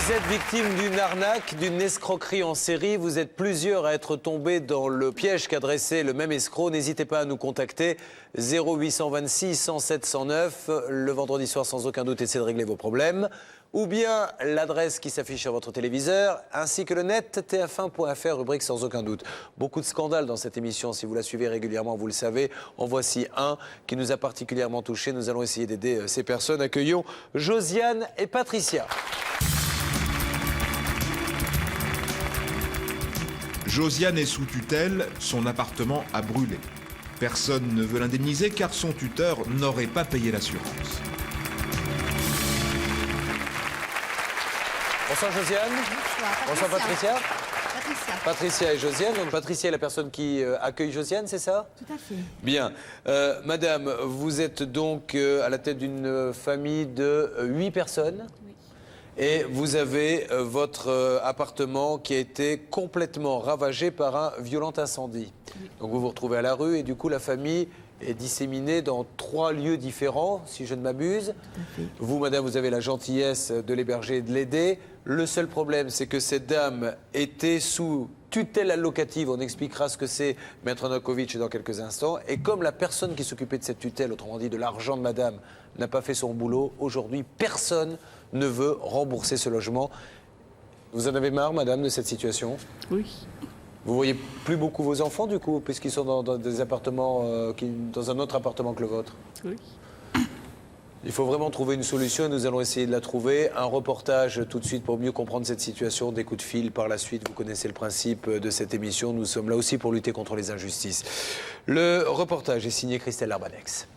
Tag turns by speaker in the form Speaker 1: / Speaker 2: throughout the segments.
Speaker 1: Vous êtes victime d'une arnaque, d'une escroquerie en série. Vous êtes plusieurs à être tombés dans le piège qu'a dressé le même escroc. N'hésitez pas à nous contacter. 0826 107 109. Le vendredi soir, sans aucun doute, essayez de régler vos problèmes. Ou bien l'adresse qui s'affiche sur votre téléviseur, ainsi que le net tf1.fr, rubrique sans aucun doute. Beaucoup de scandales dans cette émission, si vous la suivez régulièrement, vous le savez. En voici un qui nous a particulièrement touchés. Nous allons essayer d'aider ces personnes. Accueillons Josiane et Patricia.
Speaker 2: Josiane est sous tutelle, son appartement a brûlé. Personne ne veut l'indemniser car son tuteur n'aurait pas payé l'assurance.
Speaker 1: Bonsoir Josiane. Bonsoir Patricia. Patricia et Josiane. Donc Patricia est la personne qui accueille Josiane, c'est ça?
Speaker 3: Tout à fait.
Speaker 1: Bien. Madame, vous êtes donc à la tête d'une famille de 8 personnes.
Speaker 3: Oui.
Speaker 1: Et vous avez votre appartement qui a été complètement ravagé par un violent incendie. Oui. Donc vous vous retrouvez à la rue et du coup la famille est disséminée dans 3 lieux différents, si je ne m'abuse. Vous, madame, vous avez la gentillesse de l'héberger et de l'aider. Le seul problème, c'est que cette dame était sous tutelle allocative. On expliquera ce que c'est, Maître Novakovic, dans quelques instants. Et comme la personne qui s'occupait de cette tutelle, autrement dit de l'argent de madame, n'a pas fait son boulot, aujourd'hui, personne ne veut rembourser ce logement. Vous en avez marre, madame, de cette situation?
Speaker 3: Oui.
Speaker 1: Vous voyez plus beaucoup vos enfants, du coup, puisqu'ils sont dans des appartements, dans un autre appartement que le vôtre?
Speaker 3: Oui.
Speaker 1: Il faut vraiment trouver une solution et nous allons essayer de la trouver. Un reportage tout de suite pour mieux comprendre cette situation, des coups de fil par la suite. Vous connaissez le principe de cette émission. Nous sommes là aussi pour lutter contre les injustices. Le reportage est signé Christelle Arbanex.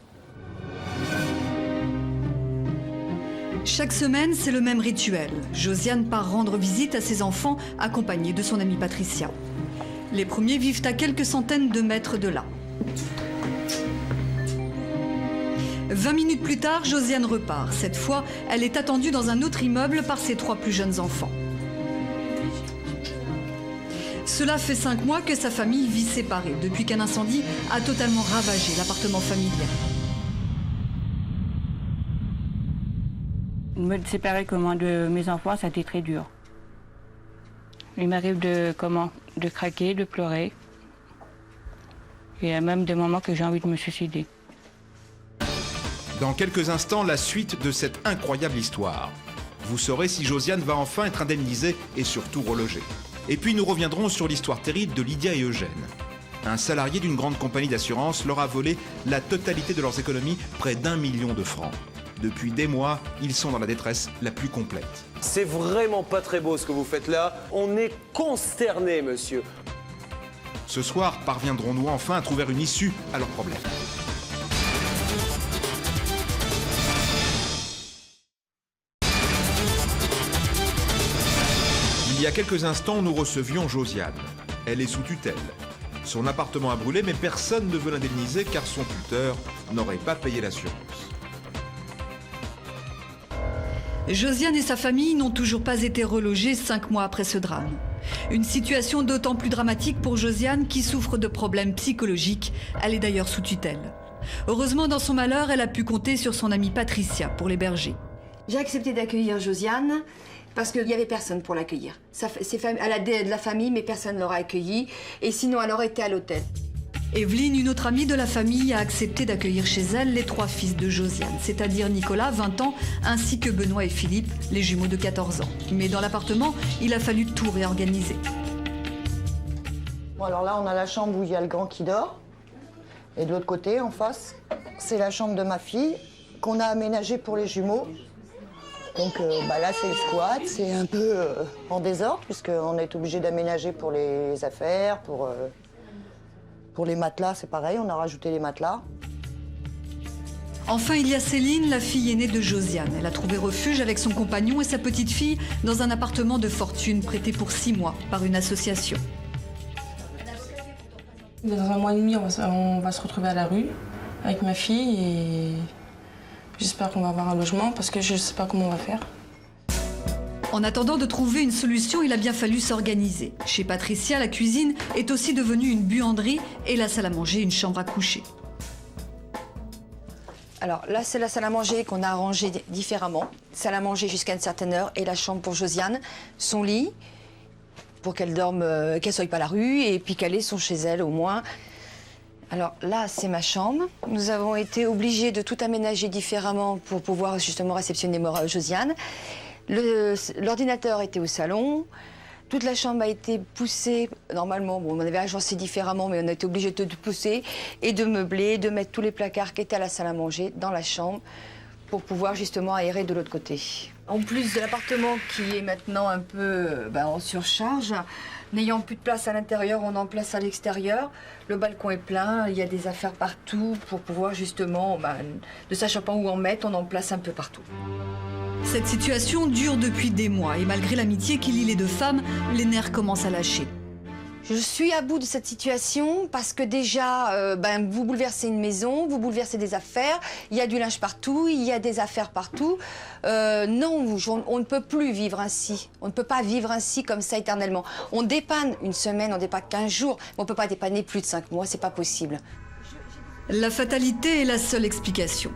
Speaker 4: Chaque semaine, c'est le même rituel. Josiane part rendre visite à ses enfants, accompagnée de son amie Patricia. Les premiers vivent à quelques centaines de mètres de là. 20 minutes plus tard, Josiane repart. Cette fois, elle est attendue dans un autre immeuble par ses 3 plus jeunes enfants. Cela fait 5 mois que sa famille vit séparée, depuis qu'un incendie a totalement ravagé l'appartement familial.
Speaker 5: Me séparer de mes enfants, ça a été très dur. Il m'arrive de craquer, de pleurer. Il y a même des moments que j'ai envie de me suicider.
Speaker 2: Dans quelques instants, la suite de cette incroyable histoire. Vous saurez si Josiane va enfin être indemnisée et surtout relogée. Et puis nous reviendrons sur l'histoire terrible de Lydia et Eugène. Un salarié d'une grande compagnie d'assurance leur a volé la totalité de leurs économies, près d'1 million de francs. Depuis des mois, ils sont dans la détresse la plus complète.
Speaker 1: C'est vraiment pas très beau ce que vous faites là. On est consternés, monsieur.
Speaker 2: Ce soir, parviendrons-nous enfin à trouver une issue à leurs problèmes? Il y a quelques instants, nous recevions Josiane. Elle est sous tutelle. Son appartement a brûlé, mais personne ne veut l'indemniser car son tuteur n'aurait pas payé l'assurance.
Speaker 4: Josiane et sa famille n'ont toujours pas été relogés 5 mois après ce drame. Une situation d'autant plus dramatique pour Josiane qui souffre de problèmes psychologiques. Elle est d'ailleurs sous tutelle. Heureusement, dans son malheur, elle a pu compter sur son amie Patricia pour l'héberger.
Speaker 3: J'ai accepté d'accueillir Josiane parce qu'il n'y avait personne pour l'accueillir. Elle a de la famille, mais personne ne l'aura accueillie. Et sinon, elle aurait été à l'hôtel.
Speaker 4: Evelyne, une autre amie de la famille, a accepté d'accueillir chez elle les 3 fils de Josiane, c'est-à-dire Nicolas, 20 ans, ainsi que Benoît et Philippe, les jumeaux de 14 ans. Mais dans l'appartement, il a fallu tout réorganiser.
Speaker 6: Bon, alors là, on a la chambre où il y a le grand qui dort. Et de l'autre côté, en face, c'est la chambre de ma fille qu'on a aménagée pour les jumeaux. Donc là, c'est le squat, c'est un peu en désordre, puisqu'on est obligé d'aménager pour les affaires, pour les matelas, c'est pareil, on a rajouté les matelas.
Speaker 4: Enfin, il y a Céline, la fille aînée de Josiane. Elle a trouvé refuge avec son compagnon et sa petite fille dans un appartement de fortune prêté pour 6 mois par une association.
Speaker 7: Dans 1 mois et demi, on va se retrouver à la rue avec ma fille et j'espère qu'on va avoir un logement parce que je ne sais pas comment on va faire.
Speaker 4: En attendant de trouver une solution, il a bien fallu s'organiser. Chez Patricia, la cuisine est aussi devenue une buanderie et la salle à manger une chambre à coucher.
Speaker 3: Alors là, c'est la salle à manger qu'on a arrangée différemment. Salle à manger jusqu'à une certaine heure et la chambre pour Josiane, son lit, pour qu'elle dorme, qu'elle ne soit pas à la rue et puis qu'elle ait son chez elle au moins. Alors là, c'est ma chambre. Nous avons été obligés de tout aménager différemment pour pouvoir justement réceptionner Josiane. L'ordinateur était au salon. Toute la chambre a été poussée. Normalement, bon, on avait agencé différemment, mais on a été obligé de tout pousser et de meubler, de mettre tous les placards qui étaient à la salle à manger dans la chambre pour pouvoir justement aérer de l'autre côté. En plus de l'appartement qui est maintenant un peu en surcharge, n'ayant plus de place à l'intérieur, on en place à l'extérieur. Le balcon est plein, il y a des affaires partout pour pouvoir justement, ne sachant pas où en mettre, on en place un peu partout.
Speaker 4: Cette situation dure depuis des mois et malgré l'amitié qui lie les deux femmes, les nerfs commencent à lâcher.
Speaker 3: Je suis à bout de cette situation parce que déjà, vous bouleversez une maison, vous bouleversez des affaires, il y a du linge partout, il y a des affaires partout. Non, on ne peut plus vivre ainsi. On ne peut pas vivre ainsi comme ça éternellement. On dépanne une semaine, on dépanne 15 jours, mais on ne peut pas dépanner plus de 5 mois, c'est pas possible.
Speaker 4: La fatalité est la seule explication.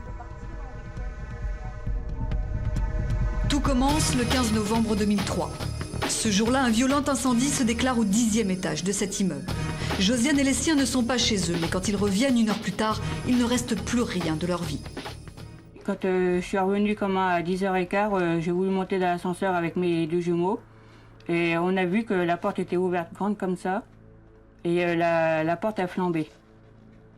Speaker 4: Tout commence le 15 novembre 2003. Ce jour-là, un violent incendie se déclare au 10e étage de cet immeuble. Josiane et les siens ne sont pas chez eux, mais quand ils reviennent 1 heure plus tard, il ne reste plus rien de leur vie.
Speaker 5: Quand je suis revenue à 10h15, j'ai voulu monter dans l'ascenseur avec mes 2 jumeaux. Et on a vu que la porte était ouverte grande comme ça. Et la porte a flambé.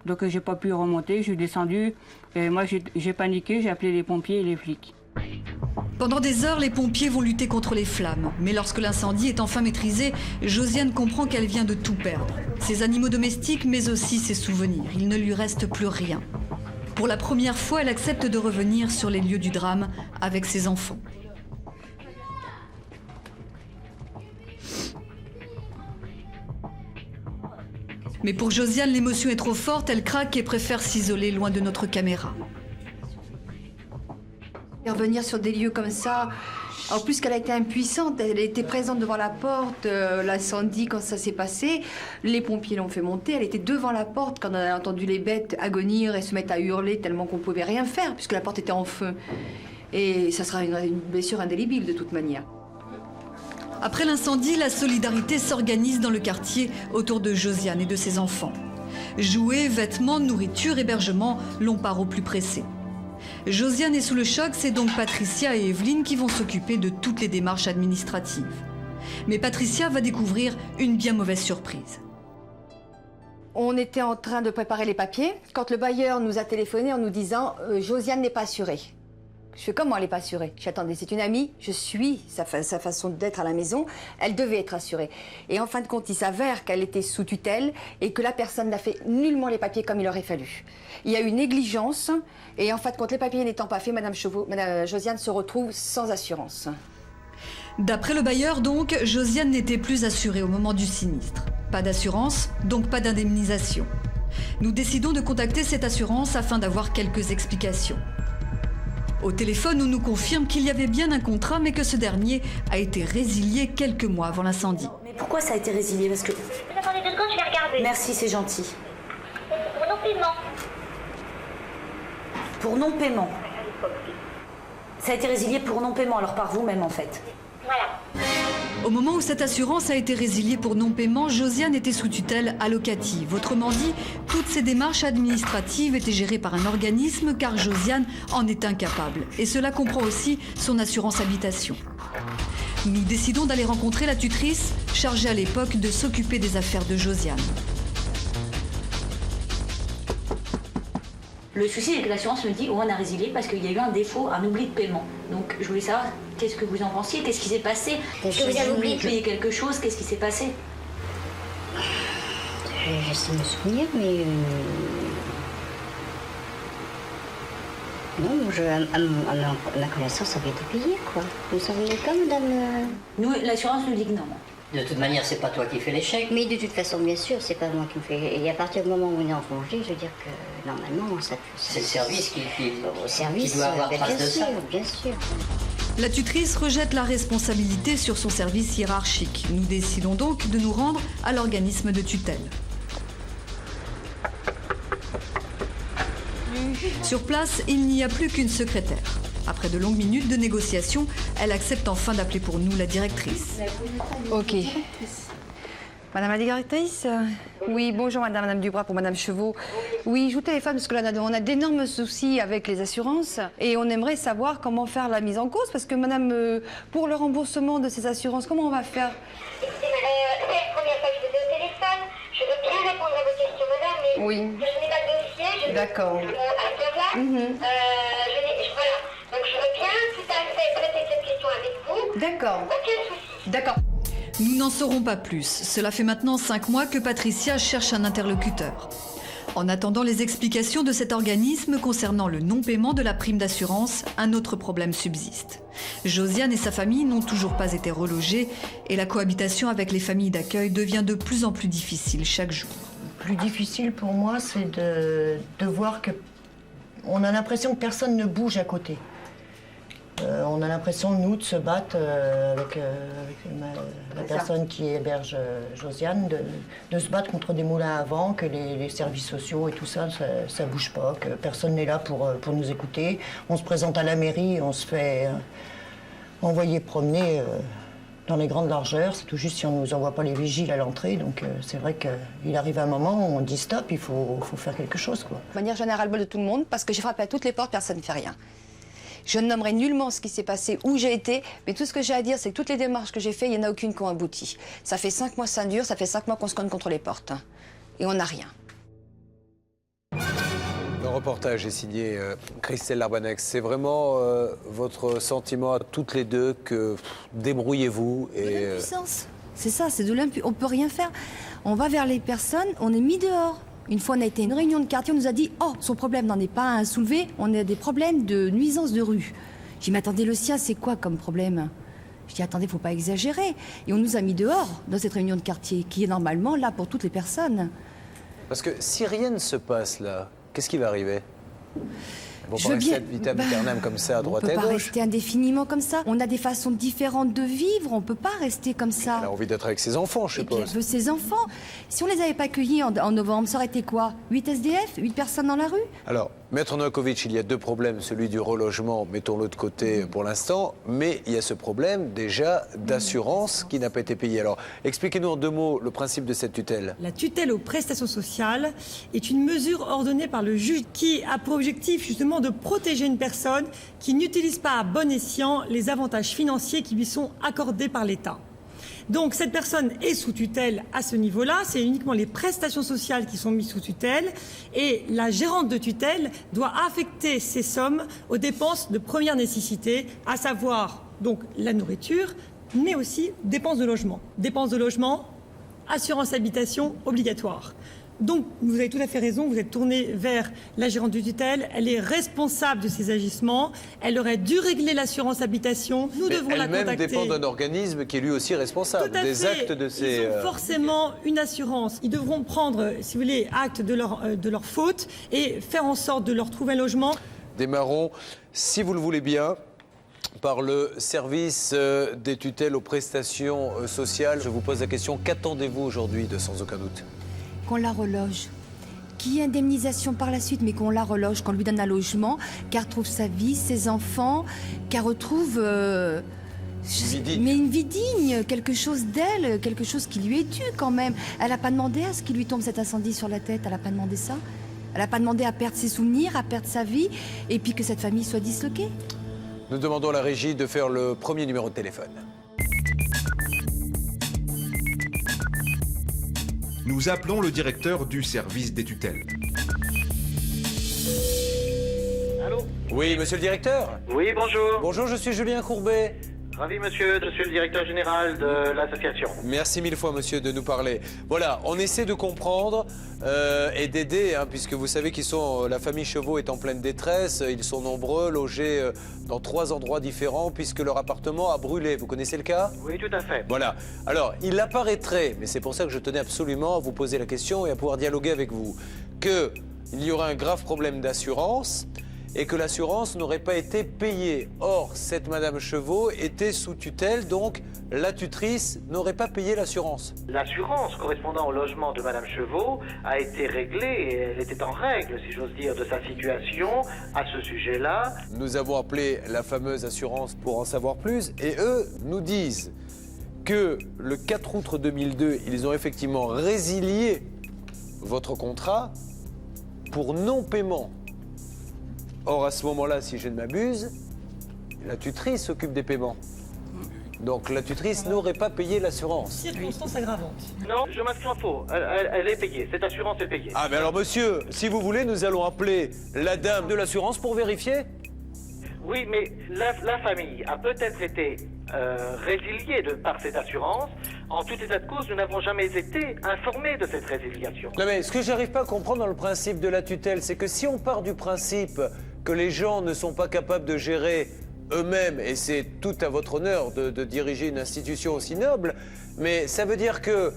Speaker 5: Donc j'ai pas pu remonter, je suis descendue. Et moi j'ai paniqué, j'ai appelé les pompiers et les flics.
Speaker 4: Pendant des heures, les pompiers vont lutter contre les flammes. Mais lorsque l'incendie est enfin maîtrisé, Josiane comprend qu'elle vient de tout perdre. Ses animaux domestiques, mais aussi ses souvenirs. Il ne lui reste plus rien. Pour la première fois, elle accepte de revenir sur les lieux du drame avec ses enfants. Mais pour Josiane, l'émotion est trop forte, elle craque et préfère s'isoler loin de notre caméra.
Speaker 3: Revenir sur des lieux comme ça, en plus qu'elle a été impuissante, elle était présente devant la porte, l'incendie quand ça s'est passé, les pompiers l'ont fait monter, elle était devant la porte quand on a entendu les bêtes agonir et se mettre à hurler tellement qu'on ne pouvait rien faire puisque la porte était en feu. Et ça sera une blessure indélébile de toute manière.
Speaker 4: Après l'incendie, la solidarité s'organise dans le quartier autour de Josiane et de ses enfants. Jouets, vêtements, nourriture, hébergement, l'on part au plus pressé. Josiane est sous le choc, c'est donc Patricia et Evelyne qui vont s'occuper de toutes les démarches administratives. Mais Patricia va découvrir une bien mauvaise surprise.
Speaker 3: On était en train de préparer les papiers quand le bailleur nous a téléphoné en nous disant « Josiane n'est pas assurée ». Je fais comment elle n'est pas assurée? J'attendais, c'est une amie, je suis sa façon d'être à la maison, elle devait être assurée. Et en fin de compte, il s'avère qu'elle était sous tutelle et que la personne n'a fait nullement les papiers comme il aurait fallu. Il y a eu négligence et en fin de compte, les papiers n'étant pas faits, Madame Josiane se retrouve sans assurance.
Speaker 4: D'après le bailleur donc, Josiane n'était plus assurée au moment du sinistre. Pas d'assurance, donc pas d'indemnisation. Nous décidons de contacter cette assurance afin d'avoir quelques explications. Au téléphone, on nous confirme qu'il y avait bien un contrat, mais que ce dernier a été résilié quelques mois avant l'incendie.
Speaker 8: Mais pourquoi ça a été résilié? Parce que...
Speaker 9: Attendez 2 secondes, je vais regarder.
Speaker 8: Merci, c'est gentil.
Speaker 9: Pour non-paiement.
Speaker 8: Pour non-paiement. Ça a été résilié pour non-paiement, alors par vous-même en fait.
Speaker 9: Voilà.
Speaker 4: Au moment où cette assurance a été résiliée pour non-paiement, Josiane était sous tutelle allocative. Autrement dit, toutes ces démarches administratives étaient gérées par un organisme car Josiane en est incapable. Et cela comprend aussi son assurance habitation. Nous décidons d'aller rencontrer la tutrice, chargée à l'époque de s'occuper des affaires de Josiane.
Speaker 8: Le souci, c'est que l'assurance me dit on a résilié parce qu'il y a eu un défaut, un oubli de paiement. Donc je voulais savoir qu'est-ce que vous en pensiez, qu'est-ce qui s'est passé? Est-ce que vous avez oublié de payer quelque chose? Qu'est-ce qui s'est passé?
Speaker 10: J'essaie de me souvenir, mais... Non, à ma connaissance, ça avait été payé, quoi. Vous ne savez pas, madame?
Speaker 8: Nous, l'assurance nous dit que non.
Speaker 10: De toute manière, c'est pas toi qui fais l'échec. Mais de toute façon, bien sûr, c'est pas moi qui me fais. Et à partir du moment où on est en congé, je veux dire que normalement, ça. C'est le service qui doit avoir trace de ça. Bien sûr.
Speaker 4: La tutrice rejette la responsabilité sur son service hiérarchique. Nous décidons donc de nous rendre à l'organisme de tutelle. Sur place, il n'y a plus qu'une secrétaire. Après de longues minutes de négociation, elle accepte enfin d'appeler pour nous la directrice.
Speaker 3: Ok. Madame la directrice. Oui, bonjour Madame Dubras pour Madame Chevaux. Oui, je vous téléphone parce que là, on a d'énormes soucis avec les assurances et on aimerait savoir comment faire la mise en cause parce que Madame, pour le remboursement de ces assurances, comment on va faire?
Speaker 9: Écoutez, c'est la première fois que je vous ai au téléphone. Je veux bien répondre à vos questions, madame, mais
Speaker 3: Oui.
Speaker 9: je n'ai pas de dossier.
Speaker 3: D'accord.
Speaker 9: À savoir, voilà. Donc je veux bien tout à fait traiter cette question avec vous.
Speaker 3: D'accord.
Speaker 9: Aucun souci.
Speaker 3: D'accord.
Speaker 4: Nous n'en saurons pas plus. Cela fait maintenant 5 mois que Patricia cherche un interlocuteur. En attendant les explications de cet organisme concernant le non-paiement de la prime d'assurance, un autre problème subsiste. Josiane et sa famille n'ont toujours pas été relogées et la cohabitation avec les familles d'accueil devient de plus en plus difficile chaque jour.
Speaker 6: Le plus difficile pour moi, c'est de voir que on a l'impression que personne ne bouge à côté. On a l'impression, nous, de se battre avec la personne qui héberge Josiane, de se battre contre des moulins à vent, que les services sociaux et tout ça, ça bouge pas, que personne n'est là pour nous écouter. On se présente à la mairie, on se fait envoyer promener dans les grandes largeurs. C'est tout juste si on ne nous envoie pas les vigiles à l'entrée. Donc c'est vrai qu'il arrive un moment où on dit stop, il faut faire quelque chose, quoi.
Speaker 3: De manière générale, bol de tout le monde parce que j'ai frappé à toutes les portes, personne ne fait rien. Je ne nommerai nullement ce qui s'est passé, où j'ai été, mais tout ce que j'ai à dire, c'est que toutes les démarches que j'ai faites, il n'y en a aucune qui ont abouti. Ça fait 5 mois ça dure, ça fait 5 mois qu'on se cogne contre les portes. Et on n'a rien.
Speaker 1: Le reportage est signé Christelle Larbanex. C'est vraiment votre sentiment à toutes les deux que débrouillez-vous et...
Speaker 3: L'impuissance, c'est ça, c'est de l'impuissance. On ne peut rien faire. On va vers les personnes, on est mis dehors. Une fois, on a été à une réunion de quartier, on nous a dit « Oh, son problème n'en est pas un soulevé, on a des problèmes de nuisance de rue. » J'ai dit « Mais attendez, le sien, c'est quoi comme problème ?» Je dis « Attendez, il ne faut pas exagérer. » Et on nous a mis dehors dans cette réunion de quartier, qui est normalement là pour toutes les personnes.
Speaker 1: Parce que si rien ne se passe là, qu'est-ce qui va arriver? Ils vont pas rester ad vitam aeternam comme ça à droite et à gauche.
Speaker 3: On ne peut pas rester indéfiniment comme ça. On a des façons différentes de vivre, on ne peut pas rester comme ça.
Speaker 1: Elle a envie d'être avec ses enfants, je suppose.
Speaker 3: Elle veut ses enfants. Si on ne les avait pas accueillis en novembre, ça aurait été quoi? 8 SDF? 8 personnes dans la rue?
Speaker 1: Alors, Maître Novakovic, il y a deux problèmes. Celui du relogement, mettons-le de côté pour l'instant, mais il y a ce problème déjà d'assurance qui n'a pas été payé. Alors, expliquez-nous en 2 mots le principe de cette tutelle.
Speaker 11: La tutelle aux prestations sociales est une mesure ordonnée par le juge qui a pour objectif justement de protéger une personne qui n'utilise pas à bon escient les avantages financiers qui lui sont accordés par l'État. Donc cette personne est sous tutelle à ce niveau-là, c'est uniquement les prestations sociales qui sont mises sous tutelle et la gérante de tutelle doit affecter ces sommes aux dépenses de première nécessité, à savoir donc la nourriture, mais aussi dépenses de logement. Dépenses de logement, assurance habitation obligatoire. Donc, vous avez tout à fait raison, vous êtes tourné vers la gérante de tutelle, elle est responsable de ces agissements, elle aurait dû régler l'assurance habitation, nous devons la contacter.
Speaker 1: Elle-même dépend d'un organisme qui est lui aussi responsable des actes de ces...
Speaker 11: Ils ont forcément une assurance, ils devront prendre, si vous voulez, acte de leur faute et faire en sorte de leur trouver un logement.
Speaker 1: Démarrons, si vous le voulez bien, par le service des tutelles aux prestations sociales. Je vous pose la question, qu'attendez-vous aujourd'hui de Sans Aucun Doute?
Speaker 3: Qu'on la reloge, qu'il y ait indemnisation par la suite, mais qu'on la reloge, qu'on lui donne un logement, qu'elle retrouve sa vie, ses enfants, qu'elle retrouve une vie digne, quelque chose d'elle, quelque chose qui lui est dû quand même. Elle n'a pas demandé à ce qu'il lui tombe cet incendie sur la tête, elle n'a pas demandé ça. Elle n'a pas demandé à perdre ses souvenirs, à perdre sa vie, et puis que cette famille soit disloquée.
Speaker 1: Nous demandons à la régie de faire le premier numéro de téléphone.
Speaker 2: Nous appelons le directeur du service des tutelles.
Speaker 12: Allô?
Speaker 1: Oui, monsieur le directeur?
Speaker 12: Oui, bonjour.
Speaker 1: Bonjour, je suis Julien Courbet.
Speaker 12: Ravi, monsieur, je suis le directeur général de l'association.
Speaker 1: Merci mille fois, monsieur, de nous parler. Voilà, on essaie de comprendre et d'aider, hein, puisque vous savez qu'ils sont, la famille Chevaux est en pleine détresse. Ils sont nombreux, logés dans 3 endroits différents, puisque leur appartement a brûlé. Vous connaissez le cas?
Speaker 12: Oui, tout à fait.
Speaker 1: Voilà. Alors, il apparaîtrait, mais c'est pour ça que je tenais absolument à vous poser la question et à pouvoir dialoguer avec vous, qu'il y aura un grave problème d'assurance et que l'assurance n'aurait pas été payée. Or, cette Madame Chevaux était sous tutelle, donc la tutrice n'aurait pas payé l'assurance.
Speaker 12: L'assurance correspondant au logement de Madame Chevaux a été réglée et elle était en règle, si j'ose dire, de sa situation à ce sujet-là.
Speaker 1: Nous avons appelé la fameuse assurance pour en savoir plus et eux nous disent que le 4 août 2002, ils ont effectivement résilié votre contrat pour non-paiement. Or, à ce moment-là, si je ne m'abuse, la tutrice s'occupe des paiements. Donc la tutrice n'aurait pas payé l'assurance.
Speaker 11: Circonstance aggravante.
Speaker 12: Non, je m'inscris en faux. Elle est payée. Cette assurance est payée.
Speaker 1: Ah, mais alors monsieur, si vous voulez, nous allons appeler la dame de l'assurance pour vérifier.
Speaker 12: Oui, mais la famille a peut-être été résiliée par cette assurance. En tout état de cause, nous n'avons jamais été informés de cette résiliation.
Speaker 1: Non mais ce que j'arrive pas à comprendre dans le principe de la tutelle, c'est que si on part du principe que les gens ne sont pas capables de gérer eux-mêmes, et c'est tout à votre honneur de diriger une institution aussi noble, mais ça veut dire que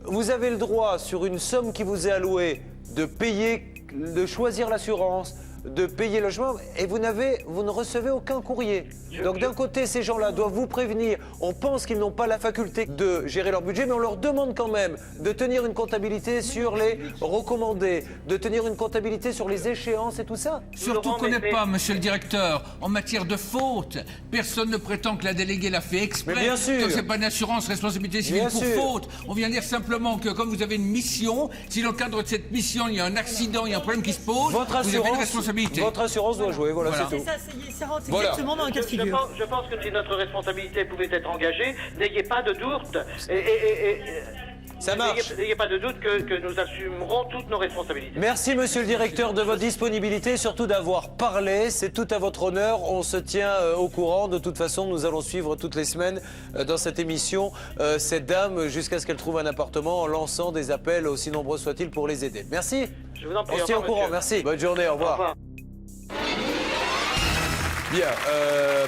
Speaker 1: vous avez le droit, sur une somme qui vous est allouée, de payer, de choisir l'assurance, de payer le logement, et vous ne recevez aucun courrier. Donc d'un côté, ces gens-là doivent vous prévenir, on pense qu'ils n'ont pas la faculté de gérer leur budget, mais on leur demande quand même de tenir une comptabilité sur les recommandés, de tenir une comptabilité sur les échéances et tout ça.
Speaker 13: Surtout qu'on n'est pas, monsieur le directeur, en matière de faute. Personne ne prétend que la déléguée l'a fait exprès.
Speaker 1: Mais bien sûr.
Speaker 13: Que c'est pas une assurance responsabilité civile
Speaker 1: Bien
Speaker 13: pour
Speaker 1: sûr.
Speaker 13: faute. On vient dire simplement que comme vous avez une mission, si dans le cadre de cette mission, il y a un accident, il y a un problème qui se pose,
Speaker 1: Votre
Speaker 13: vous avez une responsabilité.
Speaker 1: Votre assurance doit jouer, voilà,
Speaker 13: Voilà.
Speaker 1: c'est tout.
Speaker 11: Ça rentre
Speaker 1: Voilà.
Speaker 11: exactement dans le cas de figure.
Speaker 12: Je pense que si notre responsabilité pouvait être engagée, n'ayez pas de doute.
Speaker 1: Ça marche.
Speaker 12: N'ayez pas de doute que nous assumerons toutes nos responsabilités.
Speaker 1: Merci, monsieur le directeur, de votre disponibilité et surtout d'avoir parlé. C'est tout à votre honneur. On se tient au courant. De toute façon, nous allons suivre toutes les semaines dans cette émission cette dame jusqu'à ce qu'elle trouve un appartement en lançant des appels, aussi nombreux soient-ils, pour les aider. Merci.
Speaker 12: Je vous en prie.
Speaker 1: On se tient au courant.
Speaker 12: Monsieur.
Speaker 1: Merci. Bonne journée. Au revoir.
Speaker 12: Au revoir.
Speaker 1: Bien,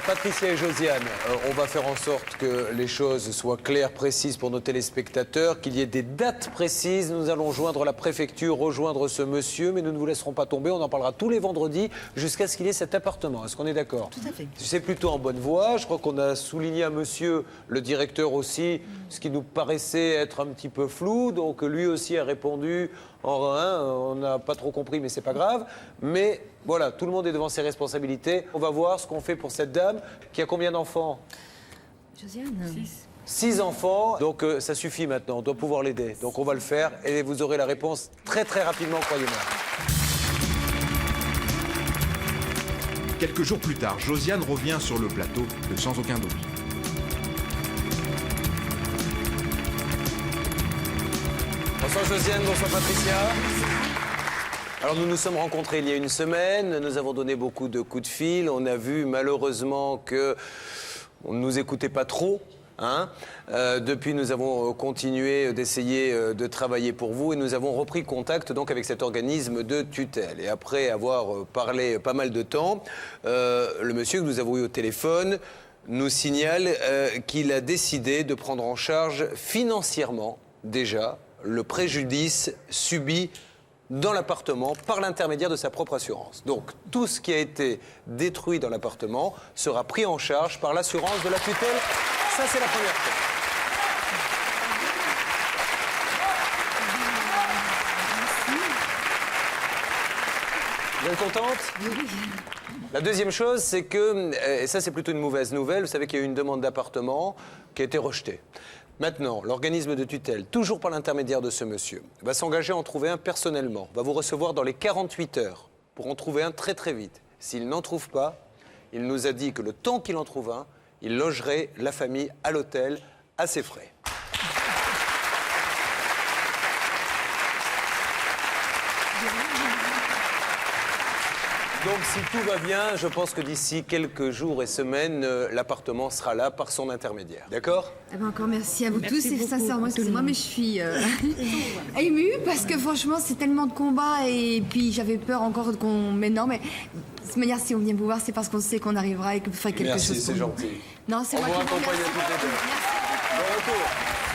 Speaker 1: Patricia et Josiane, on va faire en sorte que les choses soient claires, précises pour nos téléspectateurs, qu'il y ait des dates précises. Nous allons joindre la préfecture, rejoindre ce monsieur, mais nous ne vous laisserons pas tomber. On en parlera tous les vendredis jusqu'à ce qu'il y ait cet appartement. Est-ce qu'on est d'accord?
Speaker 3: Tout à fait.
Speaker 1: C'est plutôt en bonne voie. Je crois qu'on a souligné à monsieur, le directeur aussi, ce qui nous paraissait être un petit peu flou. Donc lui aussi a répondu en un. On n'a pas trop compris, mais c'est pas grave. Mais voilà, tout le monde est devant ses responsabilités. On va voir ce qu'on fait pour cette dame qui a combien d'enfants?
Speaker 3: Josiane.
Speaker 1: 6 enfants. Donc ça suffit maintenant. On doit pouvoir l'aider. Donc on va le faire et vous aurez la réponse très très rapidement, croyez-moi.
Speaker 2: Quelques jours plus tard, Josiane revient sur le plateau de Sans aucun doute.
Speaker 1: Bonsoir Josiane, bonsoir Patricia. Alors nous nous sommes rencontrés il y a une semaine, nous avons donné beaucoup de coups de fil, on a vu malheureusement que on ne nous écoutait pas trop. Depuis, nous avons continué d'essayer de travailler pour vous et nous avons repris contact donc avec cet organisme de tutelle. Et après avoir parlé pas mal de temps, le monsieur que nous avons eu au téléphone nous signale qu'il a décidé de prendre en charge financièrement déjà le préjudice subi dans l'appartement par l'intermédiaire de sa propre assurance. Donc tout ce qui a été détruit dans l'appartement sera pris en charge par l'assurance de la tutelle. Ça, c'est la première chose. Vous êtes contente? La deuxième chose, c'est que, et ça c'est plutôt une mauvaise nouvelle, vous savez qu'il y a eu une demande d'appartement qui a été rejetée. Maintenant, l'organisme de tutelle, toujours par l'intermédiaire de ce monsieur, va s'engager à en trouver un personnellement, va vous recevoir dans les 48 heures pour en trouver un très très vite. S'il n'en trouve pas, il nous a dit que le temps qu'il en trouve un, il logerait la famille à l'hôtel à ses frais. Donc si tout va bien, je pense que d'ici quelques jours et semaines, l'appartement sera là par son intermédiaire. D'accord?
Speaker 14: Eh ben encore merci à vous tous et
Speaker 11: beaucoup,
Speaker 14: sincèrement, excusez-moi, mais je suis émue parce que franchement c'est tellement de combats et puis j'avais peur encore qu'on... Mais non, mais de toute manière, si on vient vous voir, c'est parce qu'on sait qu'on arrivera et que vous ferez quelque chose pour nous.
Speaker 1: Merci, c'est gentil.
Speaker 14: Non, c'est
Speaker 1: On
Speaker 14: moi
Speaker 1: vous
Speaker 14: qui vous
Speaker 1: raccompagne à
Speaker 14: remercie.
Speaker 1: toutes les deux. Bon retour.